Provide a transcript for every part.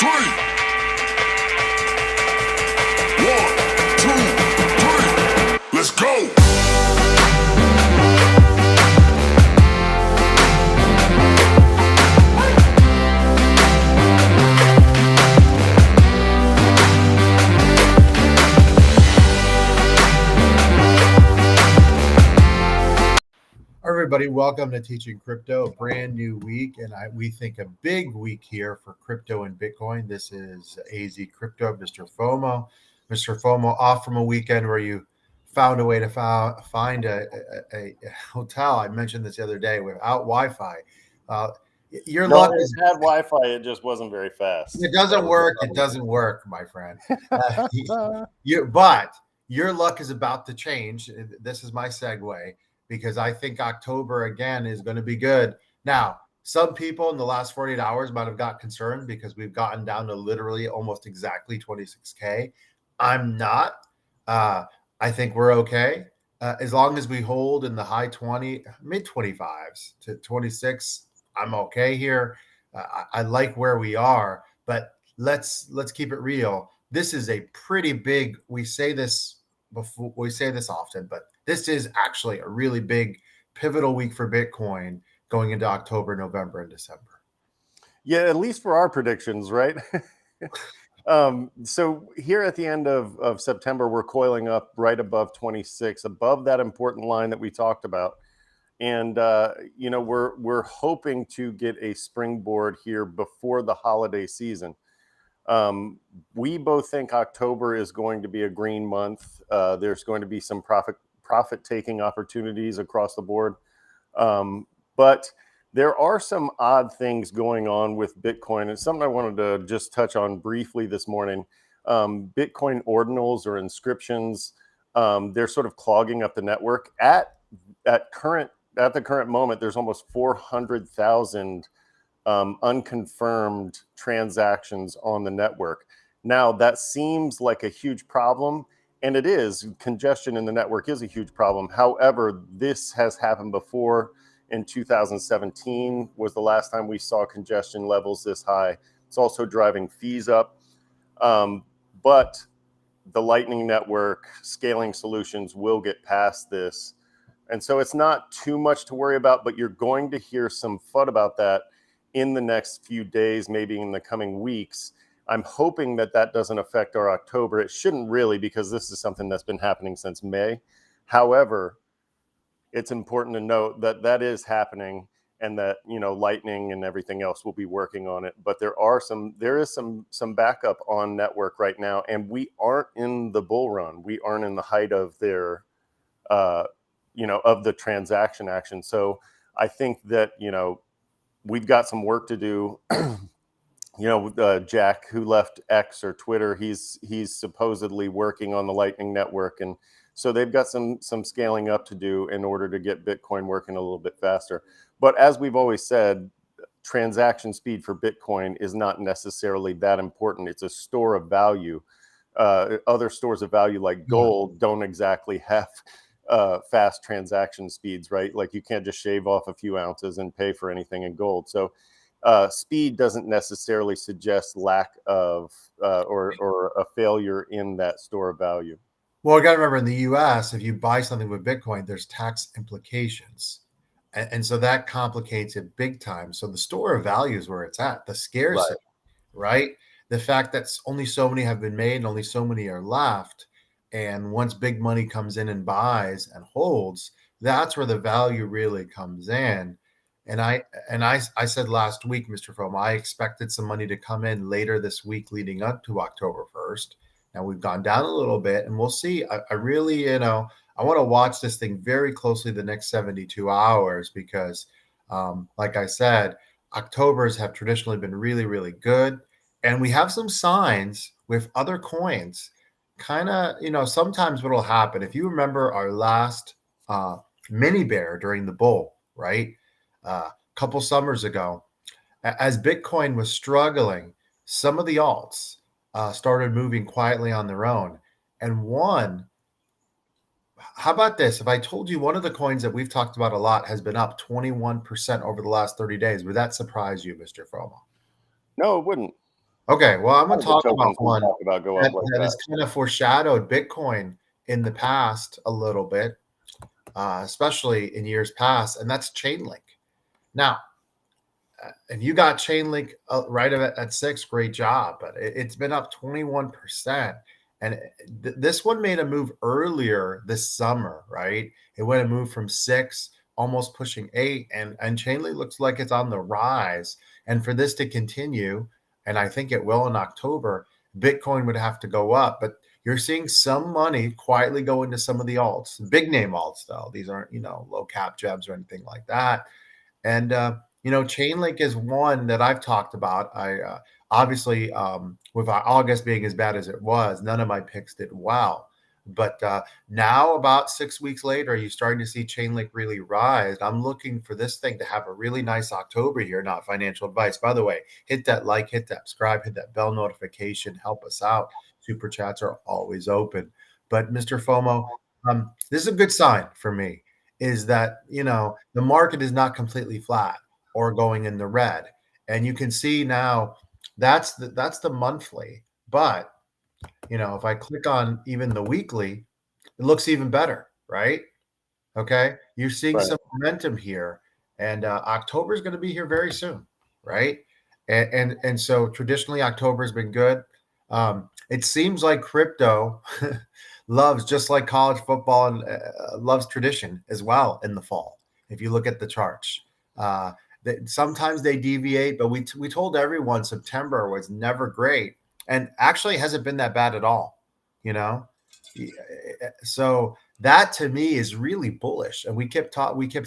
three. 1, 2, 3. Let's go. Everybody, welcome to Teaching Crypto, a brand new week, and we think a big week here for crypto and Bitcoin. This is AZcrypto, MrFOMO. MrFOMO off from a weekend where you found a way to find a hotel. I mentioned this the other day without Wi-Fi. Your luck it is had Wi-Fi. It just wasn't very fast. It doesn't work. It doesn't work, my friend. But your luck is about to change. This is my segue, because I think October again is going to be good. Now, some people in the last 48 hours might have got concerned because we've gotten down to literally almost exactly 26K. I'm not. I think we're okay. As long as we hold in the high 20, mid 25s to 26, I'm okay here. I like where we are, but let's keep it real. This is a pretty big, we say this often, but this is actually a really big pivotal week for Bitcoin going into October, November, and December. Yeah, at least for our predictions, right? So here at the end of September, we're coiling up right above 26, above that important line that we talked about. And, we're hoping to get a springboard here before the holiday season. We both think October is going to be a green month. There's going to be some profit-taking opportunities across the board. But there are some odd things going on with Bitcoin. It's something I wanted to just touch on briefly this morning. Bitcoin ordinals or inscriptions, they're sort of clogging up the network. At the current moment, there's almost 400,000 unconfirmed transactions on the network. Now, that seems like a huge problem, and it is. Congestion in the network is a huge problem. However, this has happened before. In 2017 was the last time we saw congestion levels this high. It's also driving fees up. But the Lightning Network scaling solutions will get past this. And so it's not too much to worry about, but you're going to hear some FUD about that in the next few days, maybe in the coming weeks. I'm hoping that doesn't affect our October. It shouldn't really, because this is something that's been happening since May. However, it's important to note that is happening, and that, Lightning and everything else will be working on it. But there is some backup on network right now, and we aren't in the bull run. We aren't in the height of their, of the transaction action. So I think that, we've got some work to do. Jack, who left X or Twitter, he's supposedly working on the Lightning Network, and so they've got some scaling up to do in order to get Bitcoin working a little bit faster. But as we've always said, transaction speed for Bitcoin is not necessarily that important. It's a store of value. Other stores of value like gold don't exactly have fast transaction speeds, right? Like, you can't just shave off a few ounces and pay for anything in gold. So speed doesn't necessarily suggest lack of or a failure in that store of value. Well, I got to remember, in the U.S., if you buy something with Bitcoin, there's tax implications. And so that complicates it big time. So the store of value is where it's at, the scarcity, right? The fact that only so many have been made and only so many are left. And once big money comes in and buys and holds, that's where the value really comes in. And I said last week, MrFOMO, I expected some money to come in later this week leading up to October 1st. Now we've gone down a little bit, and we'll see. I really, I want to watch this thing very closely the next 72 hours because, like I said, Octobers have traditionally been really, really good. And we have some signs with other coins. Kind of, sometimes what will happen, if you remember our last mini bear during the bull, right? A couple summers ago, as Bitcoin was struggling, some of the alts started moving quietly on their own. And how about this? If I told you one of the coins that we've talked about a lot has been up 21% over the last 30 days, would that surprise you, MrFOMO? No, it wouldn't. Okay, well, I'm How going do to the talk about tokens we one talk about go that, up like that that? has kind of foreshadowed Bitcoin in the past a little bit, especially in years past, and that's Chainlink. Now, if you got Chainlink right at 6, great job, but it's been up 21%. And this one made a move earlier this summer, right? It went a move from 6, almost pushing 8, and Chainlink looks like it's on the rise. And for this to continue, and I think it will in October, Bitcoin would have to go up. But you're seeing some money quietly go into some of the alts, big name alts, though. These aren't, low cap jabs or anything like that. And Chainlink is one that I've talked about. I obviously, with August being as bad as it was, none of my picks did well. But now, about 6 weeks later, you're starting to see Chainlink really rise. I'm looking for this thing to have a really nice October here. Not financial advice, by the way. Hit that like, hit that subscribe, hit that bell notification. Help us out. Super chats are always open. But Mr. FOMO, this is a good sign for me, is that the market is not completely flat or going in the red. And you can see now that's the monthly. But if I click on even the weekly, it looks even better, right? Okay, you're seeing Right. some momentum here, and October is going to be here very soon, right? And so traditionally October has been good. It seems like crypto loves, just like college football, and loves tradition as well in the fall. If you look at the charts, sometimes they deviate, but we told everyone September was never great, and actually hasn't been that bad at all. So that to me is really bullish, and we kept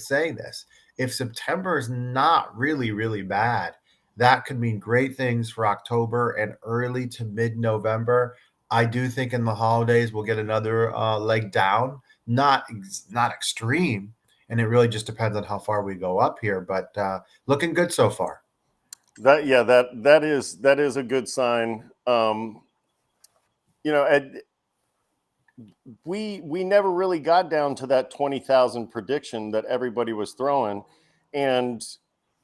saying this. If September is not really really bad, that could mean great things for October and early to mid-November. I do think in the holidays we'll get another leg down, not extreme, and it really just depends on how far we go up here. But looking good so far. That is a good sign. We never really got down to that 20,000 prediction that everybody was throwing, and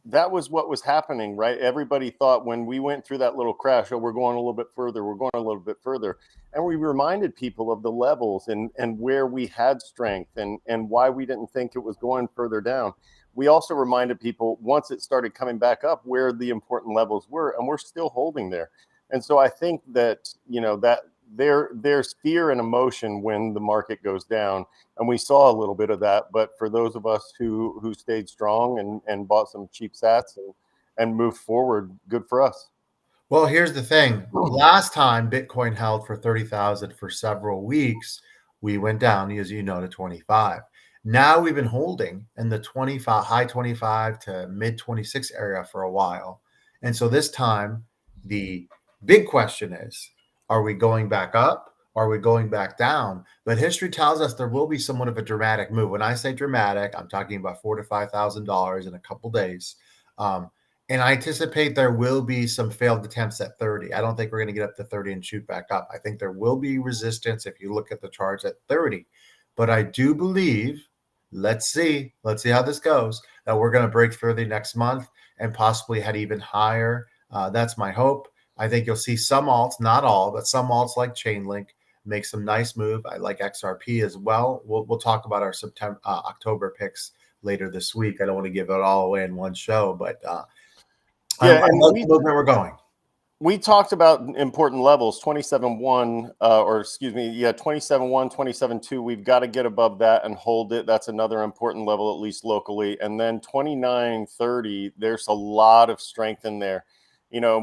that was what was happening, right? Everybody thought when we went through that little crash, oh, we're going a little bit further, we're going a little bit further. And we reminded people of the levels and where we had strength and why we didn't think it was going further down. We also reminded people once it started coming back up where the important levels were, and we're still holding there. And so I think that, that there's fear and emotion when the market goes down, and we saw a little bit of that. But for those of us who stayed strong and bought some cheap sats and moved forward, good for us. Well, here's the thing. Last time Bitcoin held for 30,000 for several weeks, we went down, as you know, to 25. Now we've been holding in the 25, high 25 to mid 26 area for a while. And so this time, the big question is, are we going back up? Are we going back down? But history tells us there will be somewhat of a dramatic move. When I say dramatic, I'm talking about $4,000 to $5,000 in a couple days. And I anticipate there will be some failed attempts at 30. I don't think we're going to get up to 30 and shoot back up. I think there will be resistance if you look at the charts at 30. But I do believe, let's see how this goes, that we're going to break 30 next month and possibly head even higher. That's my hope. I think you'll see some alts, not all, but some alts like Chainlink make some nice move. I like XRP as well. We'll talk about our October picks later this week. I don't want to give it all away in one show, but I like the movement we're going. We talked about important levels, 27.1, or excuse me, 27.1, 27.2. We've got to get above that and hold it. That's another important level, at least locally. And then 29.30, there's a lot of strength in there.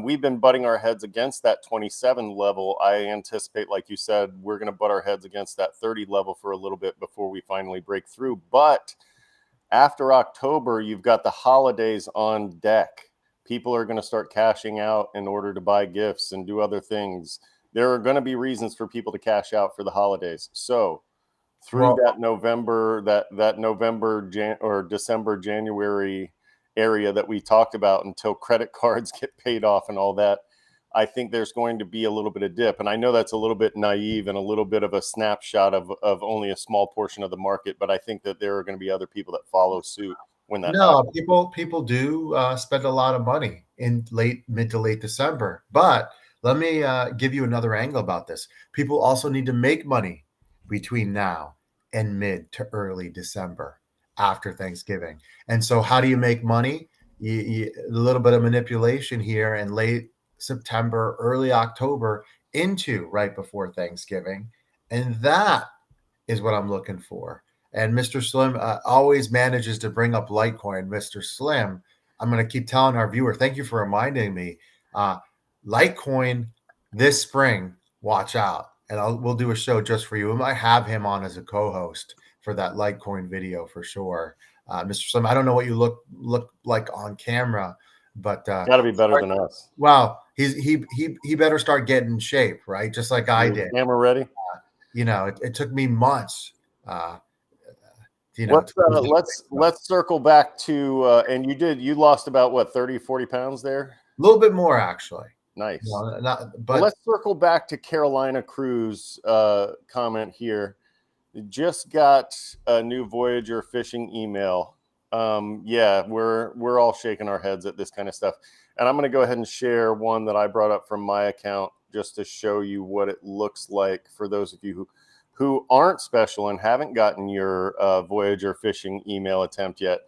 We've been butting our heads against that 27 level. I anticipate, like you said, we're going to butt our heads against that 30 level for a little bit before we finally break through. But after October, you've got the holidays on deck. People are going to start cashing out in order to buy gifts and do other things. There are going to be reasons for people to cash out for the holidays. So through that November, that November or December, January area that we talked about until credit cards get paid off and all that, I think there's going to be a little bit of dip. And I know that's a little bit naive and a little bit of a snapshot of only a small portion of the market, but I think that there are going to be other people that follow suit when that happens. People do spend a lot of money in mid to late December, but let me give you another angle about this. People also need to make money between now and mid to early December after Thanksgiving. And so how do you make money? A little bit of manipulation here in late September, early October into right before Thanksgiving. And that is what I'm looking for. And Mr. Slim always manages to bring up Litecoin. Mr. Slim, I'm going to keep telling our viewer, thank you for reminding me. Litecoin this spring, watch out. And we'll do a show just for you. We might have him on as a co-host for that Litecoin video for sure. Mr. Slim, I don't know what you look like on camera, but got to be better than us. Well, he better start getting in shape, right? Just like I did. Camera ready? It took me months. Let's circle back to and you lost about what 30, 40 pounds there? A little bit more actually. Nice. But let's circle back to Carolina Cruz comment here. Just got a new Voyager phishing email. Yeah, we're all shaking our heads at this kind of stuff. And I'm going to go ahead and share one that I brought up from my account just to show you what it looks like for those of you who aren't special and haven't gotten your Voyager phishing email attempt yet.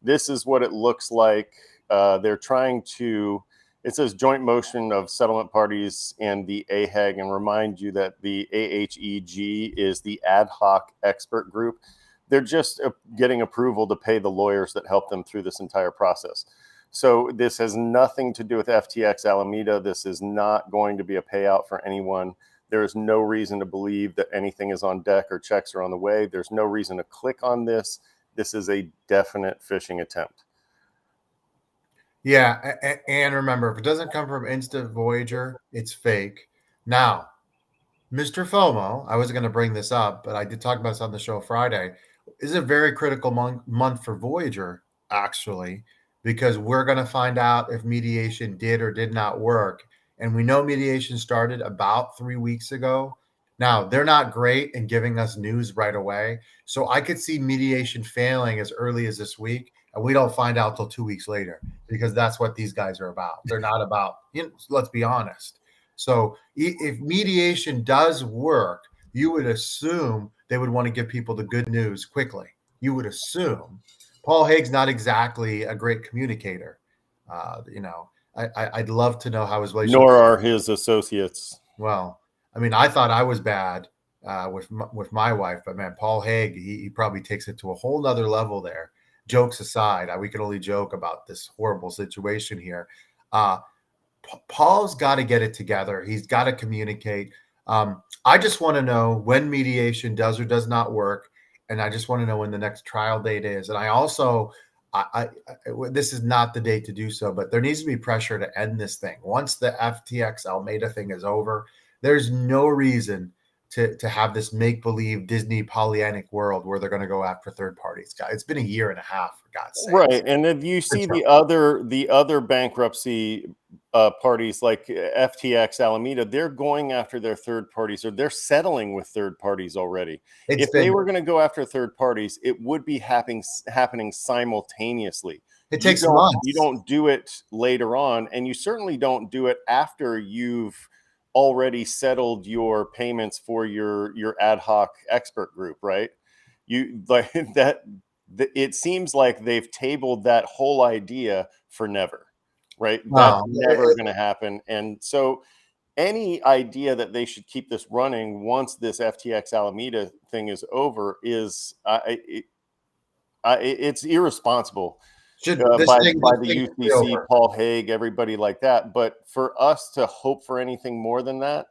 This is what it looks like. They're trying to, it says joint motion of settlement parties and the AHAG, and remind you that the AHEG is the ad hoc expert group. They're just getting approval to pay the lawyers that help them through this entire process. So this has nothing to do with FTX Alameda. This is not going to be a payout for anyone. There is no reason to believe that anything is on deck or checks are on the way. There's no reason to click on this. This is a definite phishing attempt. Yeah, and remember, if it doesn't come from Instant Voyager, it's fake. Now, Mr. FOMO, I was going to bring this up, but I did talk about this on the show Friday, is a very critical month for Voyager, actually, because we're going to find out if mediation did or did not work. And we know mediation started about 3 weeks ago. Now, they're not great in giving us news right away. So I could see mediation failing as early as this week, and we don't find out till 2 weeks later, because that's what these guys are about. They're not about, let's be honest. So if mediation does work, you would assume they would want to give people the good news quickly. You would assume. Paul Hage's not exactly a great communicator. I'd love to know how his relationship. Nor are his associates. Well, I mean, I thought I was bad with my wife, but man, Paul Hage, he probably takes it to a whole nother level there. Jokes aside, we can only joke about this horrible situation here. Paul's got to get it together. He's got to communicate. I just want to know when mediation does or does not work. And I just want to know when the next trial date is. And I also, this is not the date to do so, but there needs to be pressure to end this thing. Once the FTX Alameda thing is over, there's no reason to have this make-believe Disney Pollyannic world where they're going to go after third parties. Guys, it's been a year and a half, for God's sake. Right. And if you see the other bankruptcy parties like FTX Alameda, they're going after their third parties, or they're settling with third parties already. If they were going to go after third parties, it would be happening simultaneously. It takes months. You don't do it later on, and you certainly don't do it after you've already settled your payments for your ad hoc expert group, right? You like that. It seems like they've tabled that whole idea for never, right? That's never going to happen. And so any idea that they should keep this running once this FTX Alameda thing is over is it's irresponsible. By the UCC, Paul Hage, everybody like that. But for us to hope for anything more than that,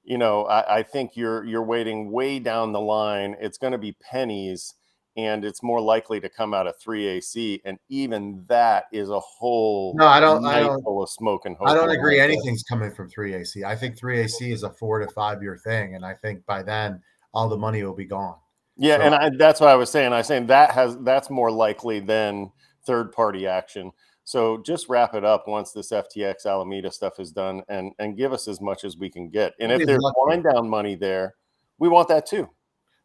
I think you're waiting way down the line. It's going to be pennies, and it's more likely to come out of 3AC, and even that is a whole night full of smoke and hope. I don't agree anything's coming from 3AC. I think 3AC is a 4 to 5 year thing, and I think by then all the money will be gone. Yeah, so, and that's what I was saying. I was saying that's more likely than third-party action. So just wrap it up once this FTX Alameda stuff is done, and give us as much as we can get. And if there's wind down money there, we want that too.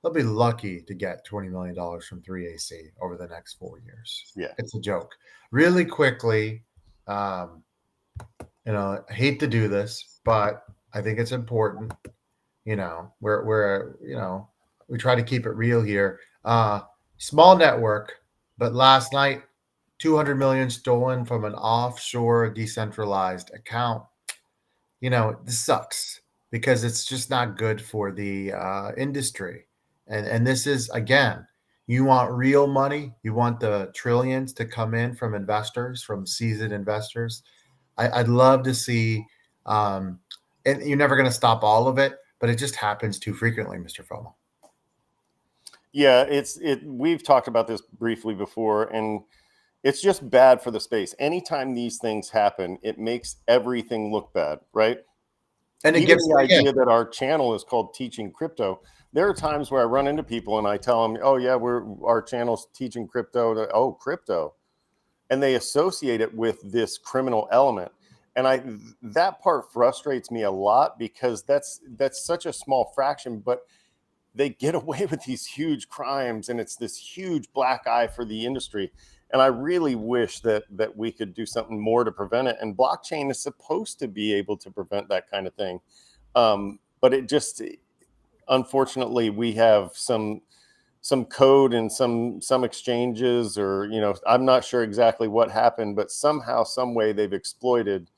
They'll be lucky to get $20 million from 3AC over the next 4 years. Yeah, it's a joke. Really quickly, and I hate to do this, but I think it's important. We try to keep it real here. Small network, but last night, 200 million stolen from an offshore decentralized account. This sucks because it's just not good for the industry. And this is, again, you want real money. You want the trillions to come in from investors, from seasoned investors. I'd love to see, and you're never going to stop all of it, but it just happens too frequently, Mr. FOMO. Yeah, we've talked about this briefly before, and it's just bad for the space. Anytime these things happen, it makes everything look bad, right? And it Even gives the idea that our channel is called Teaching Crypto. There are times where I run into people and I tell them, "Oh yeah, our channel's teaching crypto." Oh, crypto, and they associate it with this criminal element. And that part frustrates me a lot because that's such a small fraction, but they get away with these huge crimes, and it's this huge black eye for the industry. And I really wish that we could do something more to prevent it. And blockchain is supposed to be able to prevent that kind of thing. But it just, unfortunately, we have some code in some exchanges, or I'm not sure exactly what happened, but somehow, some way, they've exploited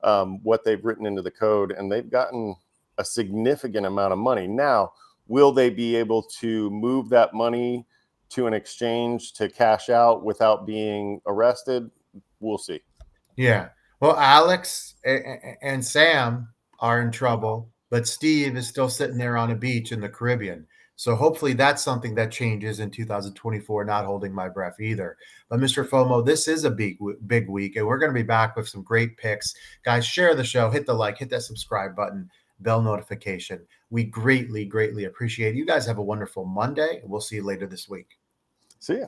what they've written into the code, and they've gotten a significant amount of money. Now, will they be able to move that money to an exchange to cash out without being arrested? We'll see. Yeah. Well, Alex and Sam are in trouble, but Steve is still sitting there on a beach in the Caribbean. So hopefully that's something that changes in 2024, not holding my breath either. But Mr. FOMO, this is a big week, and we're going to be back with some great picks. Guys, share the show, hit the like, hit that subscribe button, bell notification. We greatly, greatly appreciate it. You guys have a wonderful Monday, and we'll see you later this week. See ya.